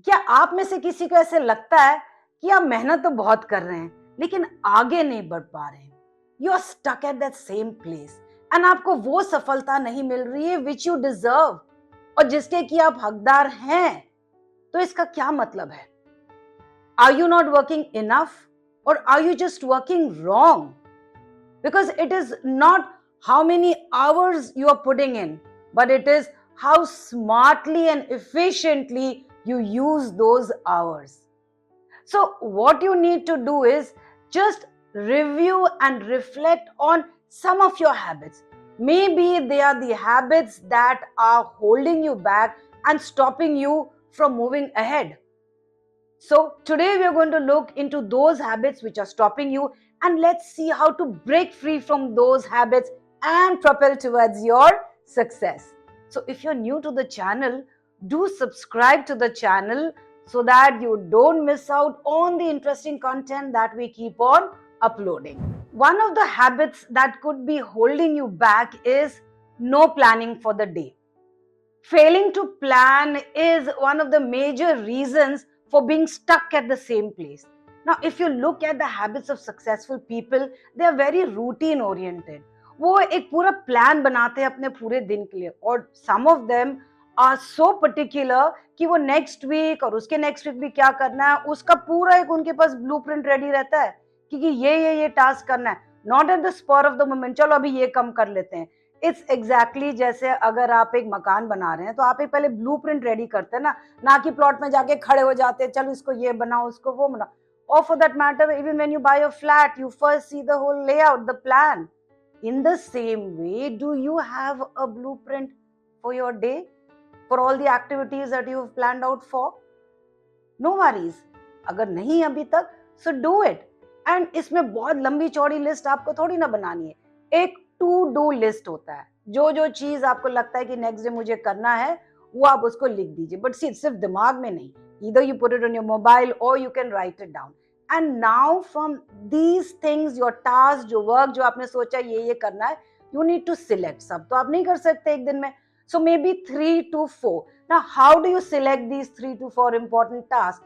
क्या आप में से किसी को ऐसे लगता है कि आप मेहनत तो बहुत कर रहे हैं लेकिन आगे नहीं बढ़ पा रहे हैं? You are stuck at that same place and आपको वो सफलता नहीं मिल रही है विच यू डिजर्व और जिसके कि आप हकदार हैं। तो इसका क्या मतलब है? Are you not working enough or are you just working wrong? Because it is not how many hours you are putting in, but it is how smartly and efficiently you use those hours. So what you need to do is just review and reflect on some of your habits. Maybe they are the habits that are holding you back and stopping you from moving ahead. So today we are going to look into those habits which are stopping you, and let's see how to break free from those habits and propel towards your success. So if you're new to the channel, do subscribe to the channel so that you don't miss out on the interesting content that we keep on uploading. One of the habits that could be holding you back is no planning for the day. Failing to plan is one of the major reasons for being stuck at the same place. Now, if you look at the habits of successful people, they are very routine oriented. वो एक पूरा plan बनाते हैं अपने पूरे दिन के लिए, और some of them are so particular कि वो नेक्स्ट वीक और उसके नेक्स्ट वीक भी क्या करना है उसका पूरा एक उनके पास ब्लूप्रिंट रेडी रहता है कि ये टास्क करना है, not at the spur of the moment चलो अभी ये कम कर लेते हैं। इट्स एग्जैक्टली जैसे अगर आप एक मकान बना रहे हैं तो आप एक पहले ब्लूप्रिंट रेडी करते हैं ना कि प्लॉट में जाके खड़े हो जाते हैं चलो इसको ये बनाओ उसको वो बनाओ। और for that matter even when you buy a flat you first see the whole layout the plan. In the same way do you have a blueprint for your day, for all the activities that you have planned out for? No worries, अगर नहीं अभी तक so do it. And इसमें बहुत लंबी चौड़ी list आपको थोड़ी ना बनानी है, एक टू डू लिस्ट होता है। जो जो चीज आपको लगता है कि नेक्स्ट डे मुझे करना है वो आप उसको लिख दीजिए, बट सिर्फ दिमाग में नहीं, either you put it on your mobile or you can write it down. And now from these things, your task, जो work जो आपने सोचा ये करना है, you need to select। सब तो आप नहीं कर सकते एक दिन में, so maybe 3 to 4। Now how do you select these 3 to 4 important tasks?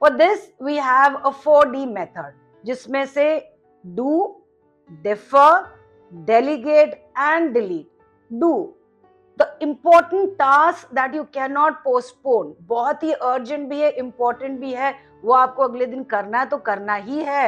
For this we have a 4D method जिसमें से do, defer, delegate and delete. Do the important task that you cannot postpone, बहुत ही urgent भी है, important भी है, वो आपको अगले दिन करना है तो करना ही है।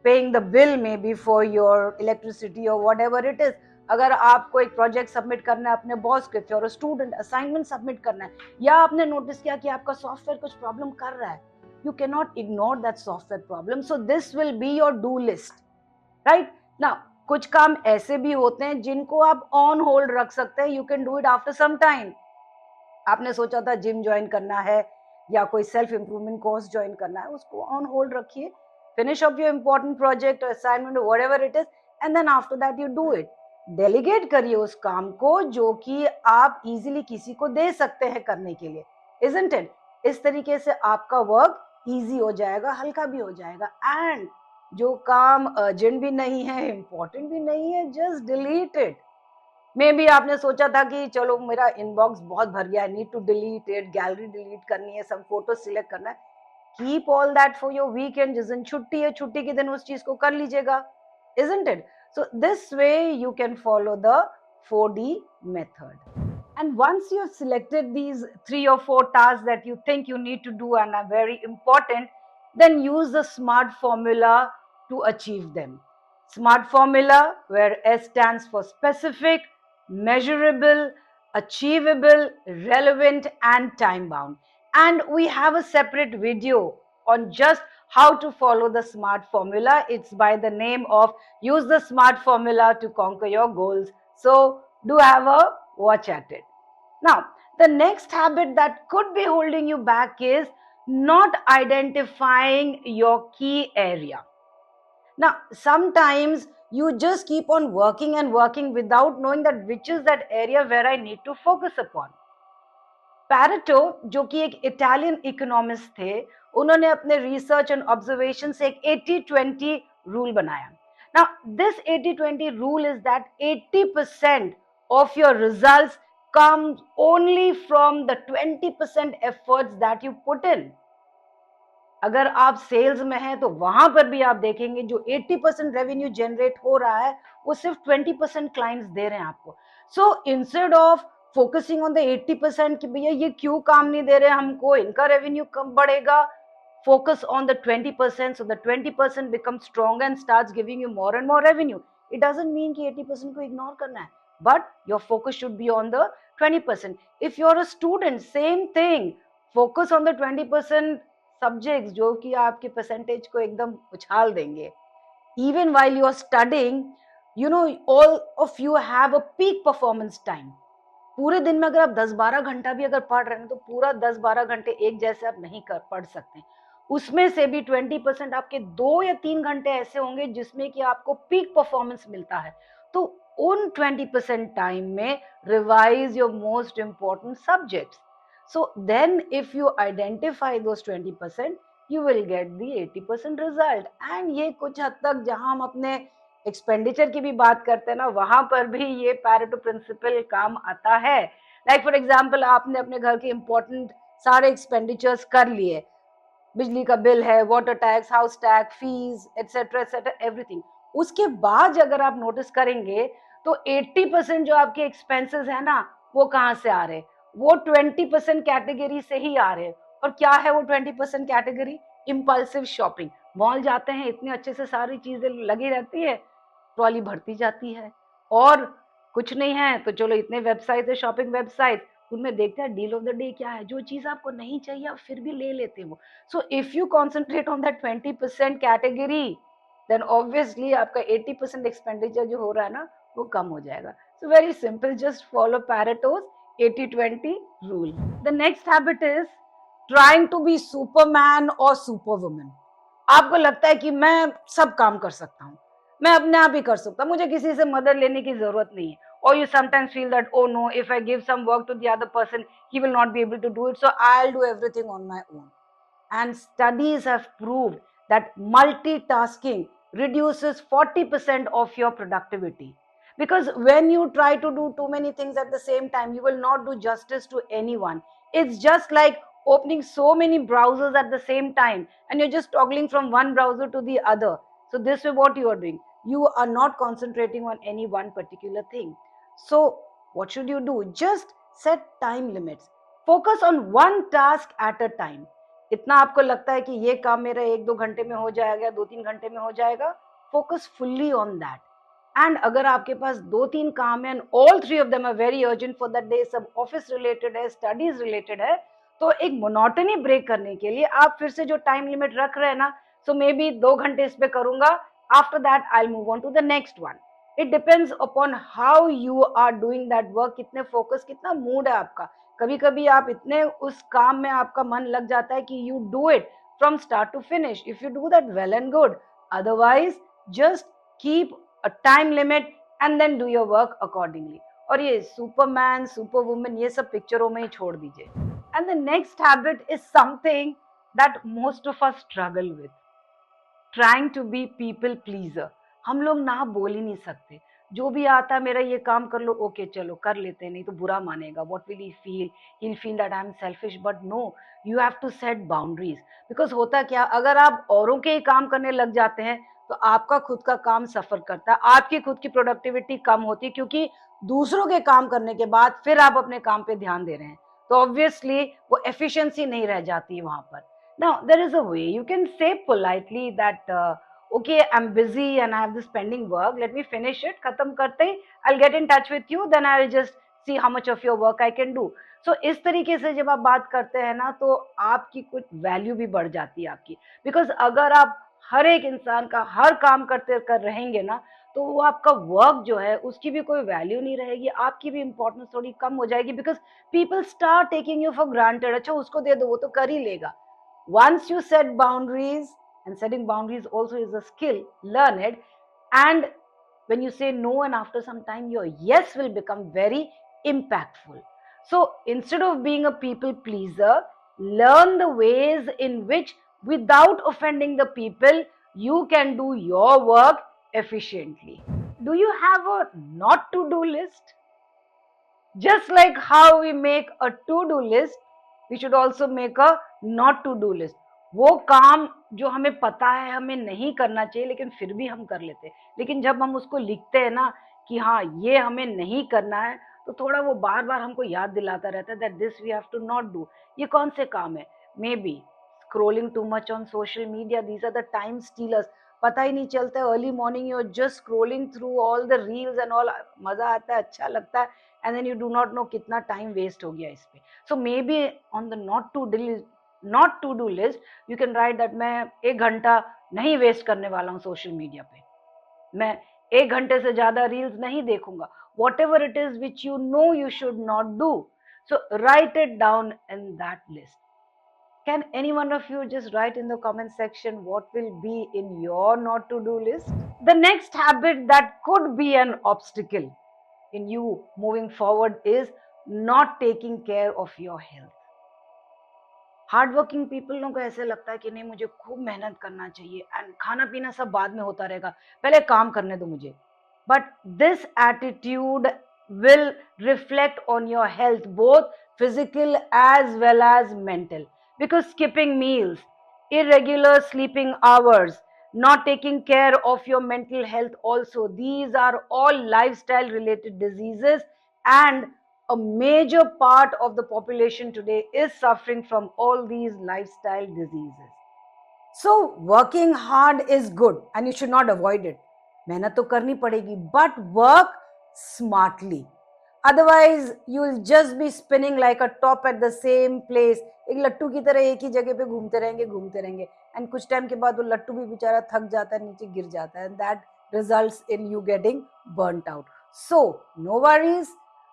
Paying the bill maybe for your electricity or whatever it is। अगर आपको एक प्रोजेक्ट सबमिट करना है अपने बॉस के, और स्टूडेंट असाइनमेंट सबमिट करना है, या आपने नोटिस किया कि आपका सॉफ्टवेयर कुछ प्रॉब्लम कर रहा है, you cannot ignore that software problem, so this will be your do list, right? Now कुछ काम ऐसे भी होते हैं जिनको आप ऑन होल्ड रख सकते हैं, you can do it after some time. आपने सोचा था जिम ज्वाइन करना है या कोई सेल्फ इंप्रूवमेंट कोर्स ज्वाइन करना है, उसको ऑन होल्ड रखिए, finish off your important project और assignment whatever it is, and then after that you do it. Delegate करिए उस काम को जो कि आप इजीली किसी को दे सकते हैं करने के लिए, इजंट इट? इस तरीके से आपका वर्क इजी हो जाएगा, हल्का भी हो जाएगा। एंड जो काम अर्जेंट भी नहीं है, इंपॉर्टेंट भी नहीं है, just delete it. May be आपने सोचा था कि चलो मेरा इनबॉक्स बहुत भर गया, I need to delete it, gallery delete करनी है, सब फोटो सिलेक्ट करना है, keep all that for your weekend. जिस दिन छुट्टी है, छुट्टी के दिन उस चीज को कर लीजिएगा, isn't it? So this way you can follow the 4D method. And once you have selected these 3 or 4 tasks that you think you need to do and are very important, then use the SMART formula to achieve them. SMART formula, where S stands for specific, measurable, achievable, relevant and time bound. And we have a separate video on just how to follow the SMART formula. It's by the name of Use the SMART formula to conquer your goals. So do have a watch at it. Now, the next habit that could be holding you back is not identifying your key area. Now, sometimes you just keep on working and working without knowing that which is that area where I need to focus upon. Pareto, जो कि एक Italian economist थे, उन्होंने अपने research and observation से एक 80-20 rule बनाया। Now this 80-20 rule is that 80% of your results comes only from the 20% efforts that you put in. अगर आप सेल्स में हैं तो वहां पर भी आप देखेंगे जो 80% रेवेन्यू जनरेट हो रहा है वो सिर्फ 20% क्लाइंट्स दे रहे हैं आपको. So instead of focusing on the 80% कि भैया ये क्यों काम नहीं दे रहे हमको, इनका रेवेन्यू कम बढ़ेगा, focus on the 20% so the 20% becomes stronger and starts giving you more and more revenue. It doesn't mean कि 80% को ignore करना है, but your focus should be on the 20%. If you're a student, same thing, focus on the 20% subjects जो कि आपके percentage को एकदम उछाल देंगे. Even while you are studying, you know, all of you have a peak performance time. पूरे दिन में अगर आप 10-12 घंटा भी अगर पढ़ रहे हैं तो पूरा 10-12 घंटे एक जैसे आप नहीं कर पढ़ सकते. उसमें से भी 20% आपके 2 या 3 घंटे ऐसे होंगे जिसमें कि आपको पीक परफॉर्मेंस मिलता है. तो उन 20% टाइम में revise your most important subjects. So then if you identify those 20% you will get the 80% result. And ये कुछ हद तक जहां हम अपने एक्सपेंडिचर की भी बात करते हैं ना वहां पर भी ये पैरेटो प्रिंसिपल काम आता है. लाइक फॉर एग्जांपल आपने अपने घर के इंपॉर्टेंट सारे एक्सपेंडिचर्स कर लिए, बिजली का बिल है, water tax, house tax, fees etcetera everything. उसके बाद अगर आप नोटिस करेंगे तो 80% जो आपके एक्सपेंसेस है ना वो कहाँ से आ रहे हैं, वो 20% कैटेगरी से ही आ रहे हैं. और क्या है वो 20% कैटेगरी? Impulsive shopping. मॉल जाते हैं, इतने अच्छे से सारी चीजें लगी रहती है, ट्रॉली भरती जाती है, और कुछ नहीं है तो चलो इतने वेबसाइट है, शॉपिंग वेबसाइट, उनमें देखते हैं डील ऑफ द डे क्या है, जो चीज आपको नहीं चाहिए आप फिर भी ले लेते हो. So if you concentrate on that 20% category then obviously आपका 80% एक्सपेंडिचर जो हो रहा है ना वो कम हो जाएगा. So very simple, just follow Pareto's 80-20 rule. The next habit is trying to be superman or superwoman. आपको लगता है कि मैं सब काम कर सकता हूँ, मैं अपने आप ही कर सकता हूँ, मुझे किसी से मदद लेने की जरूरत नहीं है. Or you sometimes feel that, oh no, if I give some work to the other person, he will not be able to do it, so I'll do everything on my own. And studies have proved that multitasking reduces 40% of your productivity. Because when you try to do too many things at the same time, you will not do justice to anyone. It's just like opening so many browsers at the same time and you're just toggling from one browser to the other. So this is what you are doing. You are not concentrating on any one particular thing. So what should you do? Just set time limits. Focus on one task at a time. इतना आपको लगता है कि ये काम मेरा 1-2 घंटे में हो जाएगा, 2-3 घंटे में हो जाएगा, focus fully on that. And अगर आपके पास 2-3 काम है and all 3 of them are very urgent for that day, सब ऑफिस रिलेटेड है, स्टडीज रिलेटेड है, तो एक मोनोटनी ब्रेक करने के लिए आप फिर से जो टाइम लिमिट रख रहे हैं ना, सो मे बी 2 घंटे इस पे करूंगा, after that I will move on to the next one. It depends upon how you are doing that work, कितने फोकस, कितना मूड है आपका. कभी कभी आप इतने उस काम में आपका मन लग जाता है कि you do it from start to finish. If you do that well and good, otherwise just keep a time limit and then do your work accordingly. और ये सुपरमैन सुपर वुमेन ये सब पिक्चरों में ही छोड़ दीजिए. And the next habit is something that most of us struggle with, trying to be people pleaser. हम लोग ना बोल ही नहीं सकते, जो भी आता है मेरा ये काम कर लो, ओके चलो कर लेते हैं, नहीं तो बुरा मानेगा, what will he feel, he will feel that I am selfish. But no, you have to set boundaries. Because होता क्या, अगर आप औरों के ही काम करने लग जाते हैं तो आपका खुद का काम सफर करता है, आपकी खुद की प्रोडक्टिविटी कम होती है, क्योंकि दूसरों के काम करने के बाद फिर आप अपने काम पे ध्यान दे रहे हैं, तो ऑब्वियसली वो एफिशिएंसी नहीं रह जाती है वहां पर. Now, there is a way you can say politely that, okay, I'm busy and I have this pending work. Let me finish it. Khatam karte hi, I'll get in touch with you. Then I'll just see how much of your work I can do. So इस तरीके से जब आप बात करते हैं ना तो आपकी कुछ वैल्यू भी बढ़ जाती है आपकी. बिकॉज अगर आप हर एक इंसान का हर काम करते कर रहेंगे ना तो वो आपका वर्क जो है उसकी भी कोई वैल्यू नहीं रहेगी, आपकी भी इंपॉर्टेंस थोड़ी कम हो जाएगी. Because people start taking you for granted. अच्छा उसको दे दो, वो तो कर ही लेगा. Once you set boundaries, and setting boundaries also is a skill, learn it. And when you say no and after some time your yes will become very impactful. So instead of being a people pleaser, learn the ways in which without offending the people you can do your work efficiently. Do you have a not to do list? Just like how we make a to-do list, we should also make a not to do list. वो काम जो हमें पता है हमें नहीं करना चाहिए लेकिन फिर भी हम कर लेते हैं, लेकिन जब हम उसको लिखते हैं ना कि हाँ ये हमें नहीं करना है, तो थोड़ा वो बार बार हमको याद दिलाता रहता है that this we have to not do. ये कौन से काम है? Maybe scrolling too much on social media. These are the time stealers. पता ही नहीं चलता, early morning you are just scrolling through all the reels and all. मजा आता है, अच्छा लगता है, and then you do not know कितना टाइम वेस्ट हो गया इस पे. So maybe on the not to do list you can write that मैं 1 घंटा नहीं वेस्ट करने वाला हूँ सोशल मीडिया पे, मैं 1 घंटे से ज्यादा रील्स नहीं देखूंगा. What ever it is which you know you should not do, so right it down in that list. Can any one of you just write in the comment section what will be in your not to do list? The next habit that could be an obstacle in you moving forward is not taking care of your health. Hard working people को ऐसे लगता है कि नहीं मुझे खूब मेहनत करना चाहिए एंड खाना पीना सब बाद में होता रहेगा, पहले काम करने दो मुझे. But this attitude will reflect on your health, both physical as well as mental. Because skipping meals, irregular sleeping hours, not taking care of your mental health also, these are all lifestyle related diseases, and a major part of the population today is suffering from all these lifestyle diseases. So working hard is good and you should not avoid it. मेहनत तो करनी पड़ेगी, but work smartly. Otherwise, you will just be spinning like a top at the same place. एक लट्टू की तरह एक ही जगह पे घूमते रहेंगे एंड कुछ टाइम के बाद वो लट्टू भी बेचारा थक जाता है, नीचे गिर जाता है, and that results in you getting burnt out. So, no worries.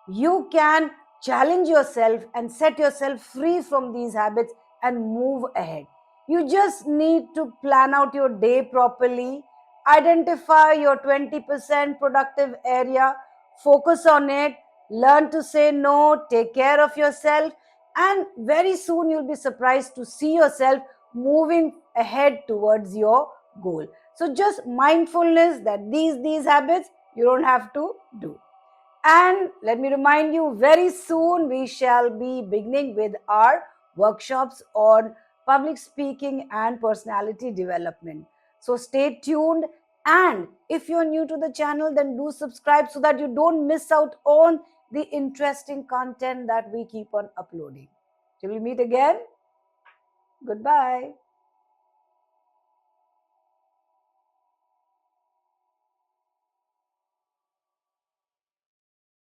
You can challenge yourself and set yourself free from these habits and move ahead. You just need to plan out your day properly, identify your 20% productive area, focus on it, learn to say no, take care of yourself, and very soon you'll be surprised to see yourself moving ahead towards your goal. So just mindfulness that these habits you don't have to do. And let me remind you, very soon we shall be beginning with our workshops on public speaking and personality development. So stay tuned. And if you're new to the channel, then do subscribe so that you don't miss out on the interesting content that we keep on uploading. Till we meet again, goodbye.